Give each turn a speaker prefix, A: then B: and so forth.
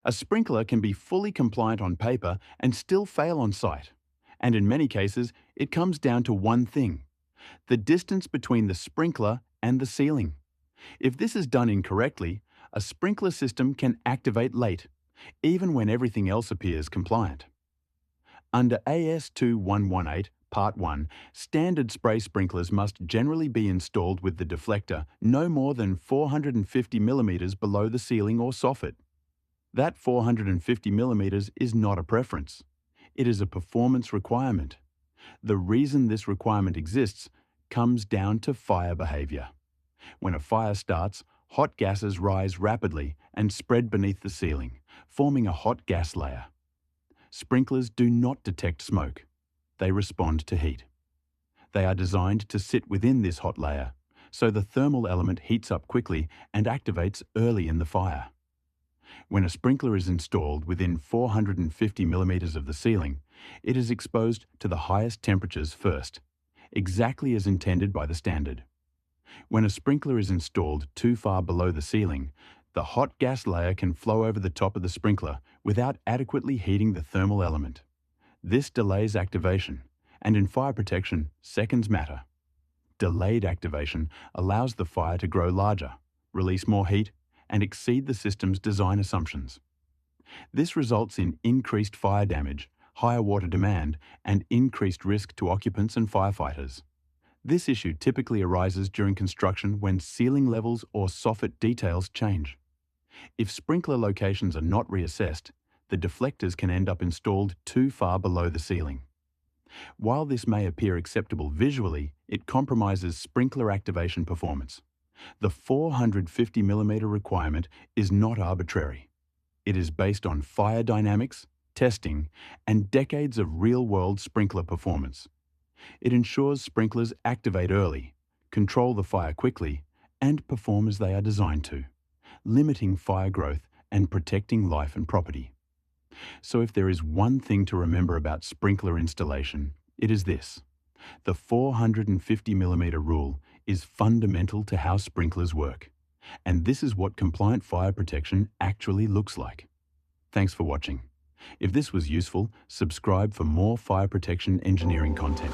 A: A sprinkler can be fully compliant on paper and still fail on site. And in many cases, it comes down to one thing: the distance between the sprinkler and the ceiling. If this is done incorrectly, a sprinkler system can activate late, even when everything else appears compliant. Under AS 2118 Part 1, standard spray sprinklers must generally be installed with the deflector no more than 450 millimeters below the ceiling or soffit. That 450 millimeters is not a preference. It is a performance requirement. The reason this requirement exists comes down to fire behavior. When a fire starts, hot gases rise rapidly and spread beneath the ceiling, forming a hot gas layer. Sprinklers do not detect smoke. They respond to heat. They are designed to sit within this hot layer, so the thermal element heats up quickly and activates early in the fire. When a sprinkler is installed within 450 millimeters of the ceiling, it is exposed to the highest temperatures first, exactly as intended by the standard. When a sprinkler is installed too far below the ceiling, the hot gas layer can flow over the top of the sprinkler without adequately heating the thermal element. This delays activation, and in fire protection, seconds matter. Delayed activation allows the fire to grow larger, release more heat, and exceed the system's design assumptions. This results in increased fire damage, higher water demand, and increased risk to occupants and firefighters. This issue typically arises during construction when ceiling levels or soffit details change. If sprinkler locations are not reassessed, the deflectors can end up installed too far below the ceiling. While this may appear acceptable visually, it compromises sprinkler activation performance. The 450 millimeter requirement is not arbitrary. It is based on fire dynamics, testing, and decades of real-world sprinkler performance. It ensures sprinklers activate early, control the fire quickly, and perform as they are designed to, limiting fire growth and protecting life and property. So if there is one thing to remember about sprinkler installation, it is this: the 450 millimeter rule is fundamental to how sprinklers work. And this is what compliant fire protection actually looks like. Thanks for watching. If this was useful, subscribe for more fire protection engineering content.